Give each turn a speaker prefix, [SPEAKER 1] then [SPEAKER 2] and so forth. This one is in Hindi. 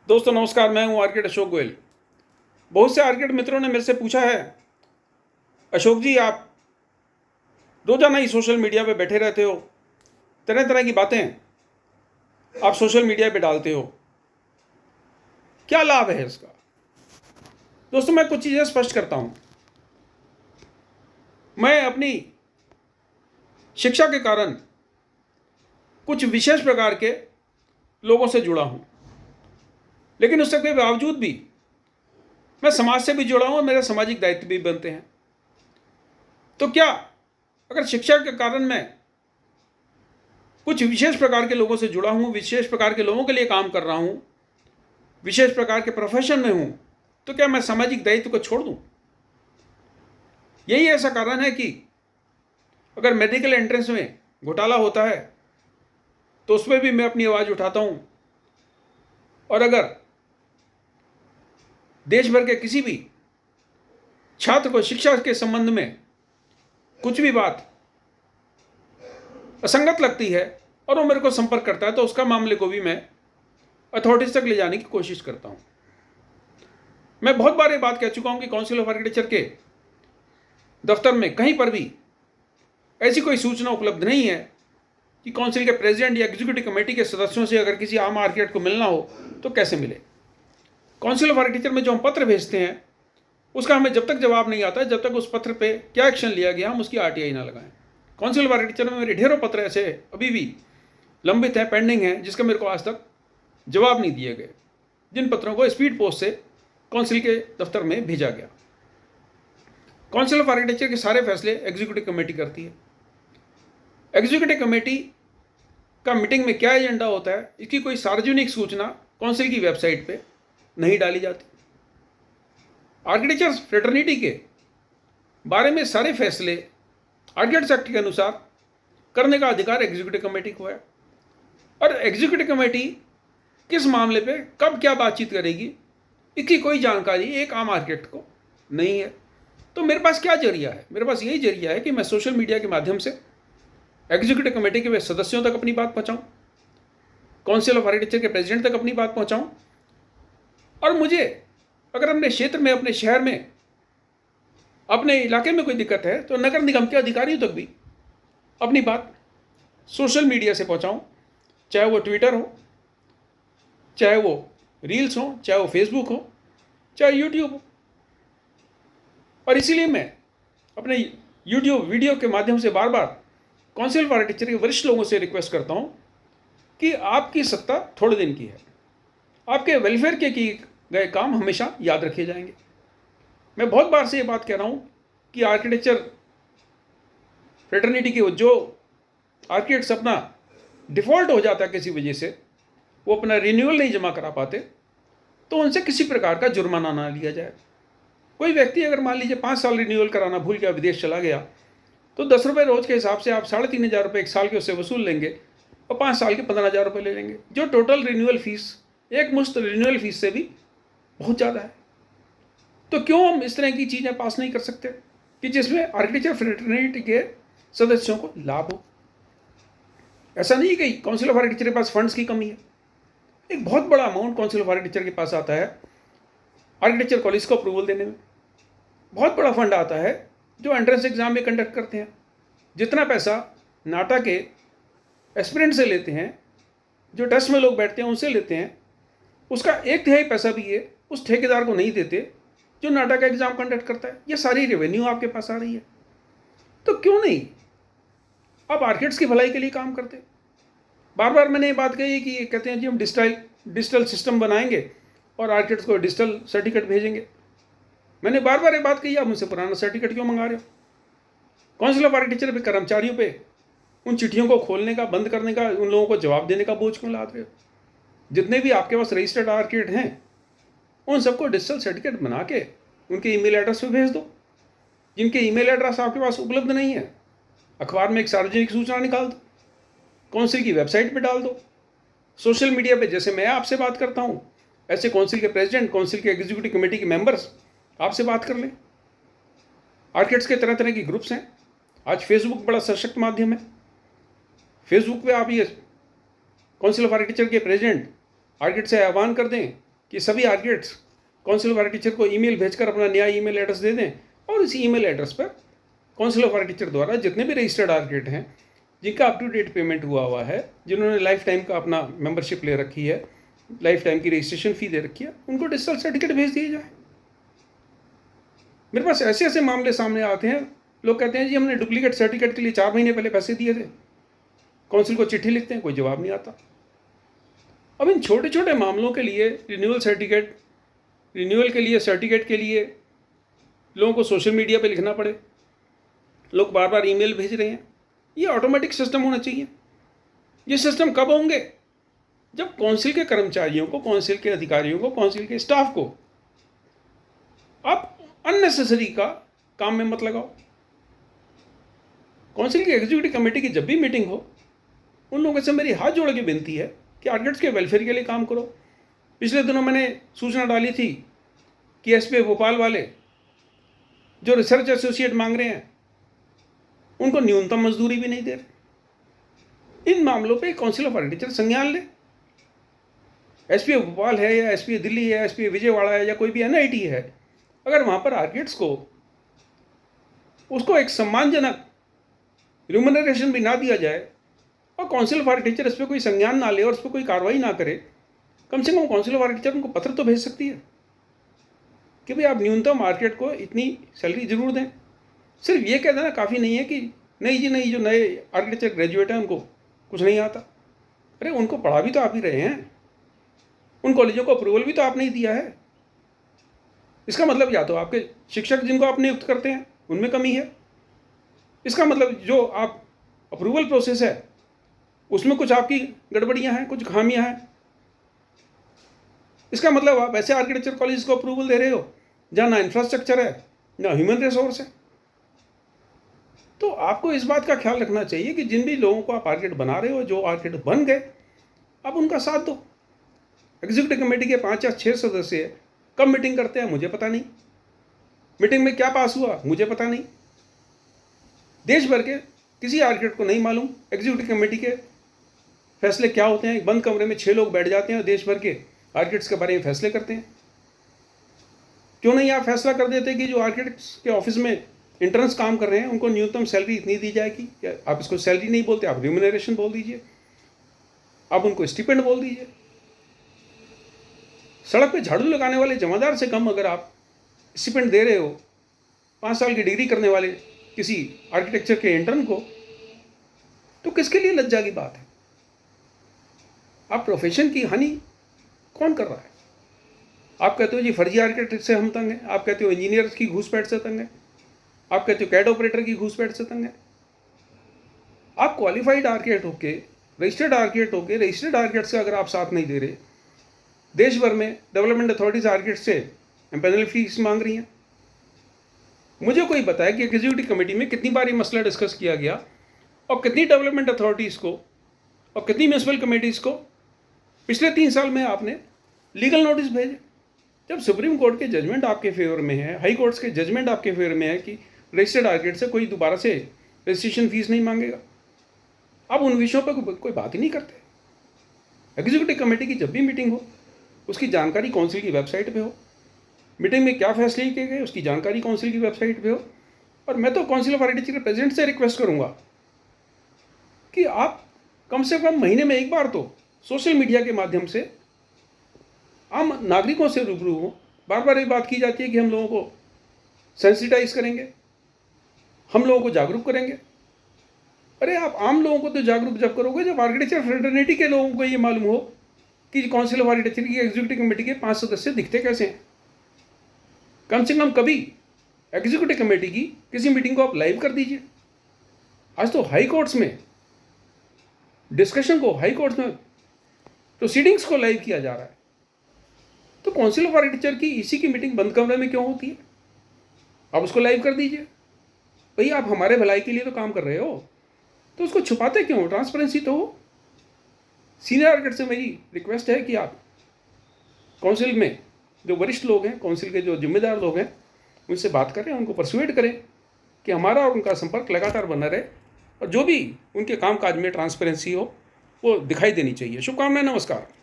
[SPEAKER 1] दोस्तों नमस्कार, मैं हूं आर्किटेक्ट अशोक गोयल। बहुत से आर्किटेक्ट मित्रों ने मेरे से पूछा है, अशोक जी आप रोजाना ही सोशल मीडिया पे बैठे रहते हो, तरह तरह की बातें आप सोशल मीडिया पे डालते हो, क्या लाभ है इसका? दोस्तों मैं कुछ चीज़ें स्पष्ट करता हूं। मैं अपनी शिक्षा के कारण कुछ विशेष प्रकार के लोगों से जुड़ा हूं, लेकिन उसके के बावजूद भी मैं समाज से भी जुड़ा हूं और मेरे सामाजिक दायित्व भी बनते हैं। तो क्या अगर शिक्षा के कारण मैं कुछ विशेष प्रकार के लोगों से जुड़ा हूं, विशेष प्रकार के लोगों के लिए काम कर रहा हूं, विशेष प्रकार के प्रोफेशन में हूं, तो क्या मैं सामाजिक दायित्व को छोड़ दूं? यही ऐसा कारण है कि अगर मेडिकल एंट्रेंस में घोटाला होता है तो उसमें भी मैं अपनी आवाज़ उठाता हूं, और अगर देश भर के किसी भी छात्र को शिक्षा के संबंध में कुछ भी बात असंगत लगती है और वो मेरे को संपर्क करता है तो उसका मामले को भी मैं अथॉरिटीज तक ले जाने की कोशिश करता हूं। मैं बहुत बार ये बात कह चुका हूं कि काउंसिल ऑफ आर्किटेक्चर के दफ्तर में कहीं पर भी ऐसी कोई सूचना उपलब्ध नहीं है कि काउंसिल के प्रेसिडेंट या एग्जीक्यूटिव कमेटी के सदस्यों से अगर किसी आम आर्किटेक्ट को मिलना हो तो कैसे मिले। काउंसिल ऑफ आर्किटेक्चर में जो हम पत्र भेजते हैं उसका हमें जब तक जवाब नहीं आता है, जब तक उस पत्र पे क्या एक्शन लिया गया हम उसकी आरटीआई ना लगाएं। काउंसिल ऑफ आर्किटेक्चर में मेरे ढेरों पत्र ऐसे अभी भी लंबित हैं, पेंडिंग हैं, जिसका मेरे को आज तक जवाब नहीं दिए गए, जिन पत्रों को स्पीड पोस्ट से काउंसिल के दफ्तर में भेजा गया। काउंसिल ऑफ आर्किटेक्चर के सारे फैसले एग्जीक्यूटिव कमेटी करती है। एग्जीक्यूटिव कमेटी का मीटिंग में क्या एजेंडा होता है इसकी कोई सार्वजनिक सूचना काउंसिल की वेबसाइट पे नहीं डाली जाती। आर्किटेक्चर फ्रेटर्निटी के बारे में सारे फैसले आर्किटेक्ट्स एक्ट के अनुसार करने का अधिकार एग्जीक्यूटिव कमेटी को है, और एग्जीक्यूटिव कमेटी किस मामले पे कब क्या बातचीत करेगी इसकी कोई जानकारी एक आम आर्किटेक्ट को नहीं है। तो मेरे पास क्या जरिया है? मेरे पास यही जरिया है कि मैं सोशल मीडिया के माध्यम से एग्जीक्यूटिव कमेटी के सदस्यों तक अपनी बात पहुंचाऊं, काउंसिल ऑफ आर्किटेक्चर के प्रेसिडेंट तक अपनी बात पहुंचाऊं, और मुझे अगर अपने क्षेत्र में, अपने शहर में, अपने इलाके में कोई दिक्कत है तो नगर निगम के अधिकारियों तक भी अपनी बात सोशल मीडिया से पहुंचाऊं, चाहे वो ट्विटर हो, चाहे वो रील्स हो, चाहे वो फेसबुक हो, चाहे यूट्यूब हो। और इसीलिए मैं अपने यूट्यूब वीडियो के माध्यम से बार बार काउंसिल ऑफ आर्किटेक्चर के वरिष्ठ लोगों से रिक्वेस्ट करता हूं कि आपकी सत्ता थोड़े दिन की है, आपके वेलफेयर के किए गए काम हमेशा याद रखे जाएंगे। मैं बहुत बार से ये बात कह रहा हूं कि आर्किटेक्चर फ्रेटर्निटी के जो आर्किटेक्ट्स अपना डिफ़ॉल्ट हो जाता है किसी वजह से, वो अपना रिन्यूअल नहीं जमा करा पाते, तो उनसे किसी प्रकार का जुर्माना ना लिया जाए। कोई व्यक्ति अगर मान लीजिए 5 साल रिन्यूअल कराना भूल गया, विदेश चला गया, तो 10 रुपये रोज के हिसाब से आप 3,500 रुपये एक साल के उससे वसूल लेंगे और 5 साल के 15,000 रुपये ले लेंगे, जो टोटल रिन्यूअल फीस, एक मुश्त रिन्यूअल फीस से भी बहुत ज़्यादा है। तो क्यों हम इस तरह की चीज़ें पास नहीं कर सकते कि जिसमें आर्किटेक्चर फ्रेटर्निटी के सदस्यों को लाभ हो? ऐसा नहीं है कि काउंसिल ऑफ आर्किटेक्चर के पास फंड्स की कमी है। एक बहुत बड़ा अमाउंट काउंसिल ऑफ आर्किटेक्चर के पास आता है आर्किटेक्चर कॉलेज को अप्रूवल देने में। बहुत बड़ा फंड आता है जो एंट्रेंस एग्जाम में कंडक्ट करते हैं। जितना पैसा नाटा के एस्पिरेंट से लेते हैं, जो टेस्ट में लोग बैठते हैं उनसे लेते हैं, उसका 1/3 पैसा भी ये उस ठेकेदार को नहीं देते जो नाटा का एग्जाम कंडक्ट करता है। ये सारी रेवेन्यू आपके पास आ रही है, तो क्यों नहीं आप आर्किटेक्ट्स की भलाई के लिए काम करते? बार बार मैंने ये बात कही कि ये कहते हैं जी हम डिजिटल सिस्टम बनाएंगे और आर्किटेक्ट्स को डिजिटल सर्टिफिकेट भेजेंगे। मैंने बार बार ये बात कही, आप मुझसे पुराना सर्टिफिकेट क्यों मंगा रहे हो? काउंसिल ऑफ आर्किटेक्चर पे कर्मचारियों पे उन चिट्ठियों को खोलने का, बंद करने का, उन लोगों को जवाब देने का बोझ क्यों लाद रहे हो? जितने भी आपके पास रजिस्टर्ड आर्किटेक्ट हैं उन सबको डिजिटल सर्टिफिकेट बना के उनके ईमेल एड्रेस पे भेज दो। जिनके ईमेल एड्रेस आपके पास उपलब्ध नहीं है, अखबार में एक सार्वजनिक सूचना निकाल दो, काउंसिल की वेबसाइट पे डाल दो, सोशल मीडिया पे जैसे मैं आपसे बात करता हूँ ऐसे काउंसिल के प्रेसिडेंट, काउंसिल के एग्जीक्यूटिव कमेटी के मेंबर्स आपसे बात कर लें। आर्किटेक्ट्स के तरह तरह के ग्रुप्स हैं। आज फेसबुक बड़ा सशक्त माध्यम है। फेसबुक पे आप ये काउंसिल ऑफ आर्किटेक्चर के प्रेसिडेंट आर्किटेक्ट से आह्वान कर दें कि सभी आर्किटेक्ट्स काउंसिल ऑफ आर्किटेक्चर को ईमेल भेजकर अपना नया ईमेल एड्रेस दे दें और इस ईमेल एड्रेस पर काउंसिल ऑफ आर्किटेक्चर द्वारा जितने भी रजिस्टर्ड आर्किटेक्ट हैं, जिनका अप टू डेट पेमेंट हुआ है, जिन्होंने लाइफ टाइम का अपना मेंबरशिप ले रखी है, लाइफ टाइम की रजिस्ट्रेशन फ़ी दे रखी है, उनको डिजिटल सर्टिफिकेट भेज दिए जाए। मेरे पास ऐसे ऐसे मामले सामने आते हैं, लोग कहते हैं जी हमने डुप्लीकेट सर्टिफिकेट के लिए 4 महीने पहले पैसे दिए थे, काउंसिल को चिट्ठी लिखते हैं, कोई जवाब नहीं आता। अब इन छोटे छोटे मामलों के लिए रिन्यूअल के लिए सर्टिफिकेट के लिए लोगों को सोशल मीडिया पे लिखना पड़े, लोग बार बार ईमेल भेज रहे हैं। ये ऑटोमेटिक सिस्टम होना चाहिए। ये सिस्टम कब होंगे? जब काउंसिल के कर्मचारियों को, काउंसिल के अधिकारियों को, काउंसिल के स्टाफ को आप अननेसेसरी का काम में मत लगाओ। काउंसिल की एग्जीक्यूटिव कमेटी की जब भी मीटिंग हो, उन लोगों से मेरी हाथ जोड़ के विनती है कि आर्किटेक्ट्स के वेलफेयर के लिए काम करो। पिछले दिनों मैंने सूचना डाली थी कि एसपीए भोपाल वाले जो रिसर्च एसोसिएट मांग रहे हैं, उनको न्यूनतम मजदूरी भी नहीं दे रहे। इन मामलों पे काउंसिल ऑफ आर्किटेक्चर संज्ञान ले। एसपीए भोपाल है या एसपीए दिल्ली है, एसपीए विजयवाड़ा है या कोई भी एनआईटी है, अगर वहाँ पर आर्किटेक्ट्स को उसको एक सम्मानजनक रिम्यूनरेशन भी ना दिया जाए और काउंसिल ऑफ आर्किटेक्चर इस पर कोई संज्ञान ना ले और इस पर कोई कार्रवाई ना करे, कम से कम काउंसिल ऑफ आर्किटेक्चर उनको पत्र तो भेज सकती है कि भाई आप न्यूनतम आर्किटेक्ट को इतनी सैलरी जरूर दें। सिर्फ ये कह देना काफ़ी नहीं है कि नहीं जी नहीं, जो नए आर्किटेक्चर ग्रेजुएट हैं उनको कुछ नहीं आता। अरे उनको पढ़ा भी तो आप ही रहे हैं, उन कॉलेजों को अप्रूवल भी तो आपने ही दिया है। इसका मतलब या तो आपके शिक्षक जिनको आप नियुक्त करते हैं उनमें कमी है, इसका मतलब जो आप अप्रूवल प्रोसेस है उसमें कुछ आपकी गड़बड़ियां हैं, कुछ खामियां हैं। इसका मतलब आप ऐसे आर्किटेक्चर कॉलेज को अप्रूवल दे रहे हो जहाँ ना इंफ्रास्ट्रक्चर है ना ह्यूमन रिसोर्स है। तो आपको इस बात का ख्याल रखना चाहिए कि जिन भी लोगों को आप आर्किटेक्ट बना रहे हो, जो आर्किटेक्ट बन गए, आप उनका साथ दो। एग्जीक्यूटिव कमेटी के 5 या 6 सदस्य कब मीटिंग करते हैं मुझे पता नहीं, मीटिंग में क्या पास हुआ मुझे पता नहीं। देश भर के किसी आर्किटेक्ट को नहीं मालूम एग्जीक्यूटिव कमेटी के फैसले क्या होते हैं। एक बंद कमरे में 6 लोग बैठ जाते हैं और देश भर के आर्किटेक्ट्स के बारे में फैसले करते हैं। क्यों नहीं आप फैसला कर देते कि जो आर्किटेक्ट्स के ऑफिस में इंटर्न्स काम कर रहे हैं उनको न्यूनतम सैलरी इतनी दी जाएगी? आप इसको सैलरी नहीं बोलते, आप रिम्यूनरेशन बोल दीजिए, आप उनको स्टिपेंड बोल दीजिए। सड़क पे झाड़ू लगाने वाले जमादार से कम अगर आप स्टिपेंड दे रहे हो 5 साल की डिग्री करने वाले किसी आर्किटेक्चर के इंटर्न को, तो किसके लिए लज्जा की बात है? आप प्रोफेशन की हानि कौन कर रहा है? आप कहते हो जी फर्जी आर्किटेक्ट से हम तंग हैं, आप कहते हो इंजीनियर की घूसपैठ से तंग है, आप कहते हो कैड ऑपरेटर की घूसपैठ से तंग है। आप क्वालिफाइड आर्किटेक्ट होके, रजिस्टर्ड आर्किटेक्ट से अगर आप साथ नहीं दे रहे, देश भर में डेवलपमेंट अथॉरिटीज आर्किटेक्ट से एम्पैनल फीस मांग रही हैं। मुझे कोई बताए कि एग्जीक्यूटिव कमेटी में कितनी बार ये मसला डिस्कस किया गया और कितनी डेवलपमेंट अथॉरिटीज़ को और कितनी म्यूनसिपल कमेटीज़ को पिछले 3 साल में आपने लीगल नोटिस भेजे। जब सुप्रीम कोर्ट के जजमेंट आपके फेवर में है, हाई कोर्ट्स के जजमेंट आपके फेवर में है कि रजिस्टर्ड आर्किटेक्ट से कोई दोबारा से रजिस्ट्रेशन फीस नहीं मांगेगा, आप उन विषयों पर कोई बात ही नहीं करते। एग्जीक्यूटिव कमेटी की जब भी मीटिंग हो उसकी जानकारी काउंसिल की वेबसाइट पे हो, मीटिंग में क्या फैसले किए गए उसकी जानकारी काउंसिल की वेबसाइट पे हो। और मैं तो काउंसिल ऑफ आर्किटेक्चर के प्रेसिडेंट से रिक्वेस्ट करूंगा कि आप कम से कम महीने में एक बार तो सोशल मीडिया के माध्यम से आम नागरिकों से रूबरू हो। बार बार ये बात की जाती है कि हम लोगों को सेंसिटाइज करेंगे, हम लोगों को जागरूक करेंगे। अरे आप आम लोगों को तो जागरूक जब करोगे जब आर्किटेक्चर फ्रेटर्निटी के लोगों को ये मालूम हो कि काउंसिल ऑफ आर्किटेक्चर की एग्जीक्यूटिव कमेटी के 5 सदस्य दिखते कैसे हैं। कम से कम कभी एग्जीक्यूटिव कमेटी की किसी मीटिंग को आप लाइव कर दीजिए। आज तो हाई कोर्ट्स में डिस्कशन को, हाई कोर्ट्स में प्रोसीडिंग्स को लाइव किया जा रहा है। तो काउंसिल ऑफ आर्किटेक्चर की इसी की मीटिंग बंद कमरे में क्यों होती है? आप उसको लाइव कर दीजिए। भाई आप हमारे भलाई के लिए तो काम कर रहे हो, तो उसको छुपाते क्यों? ट्रांसपेरेंसी तो हो। सीनियर आर्किटेक्ट से मेरी रिक्वेस्ट है कि आप काउंसिल में जो वरिष्ठ लोग हैं, काउंसिल के जो जिम्मेदार लोग हैं, उनसे बात करें, उनको परसुएड करें कि हमारा और उनका संपर्क लगातार बना रहे और जो भी उनके कामकाज में ट्रांसपेरेंसी हो वो दिखाई देनी चाहिए। शुभकामनाएं, नमस्कार।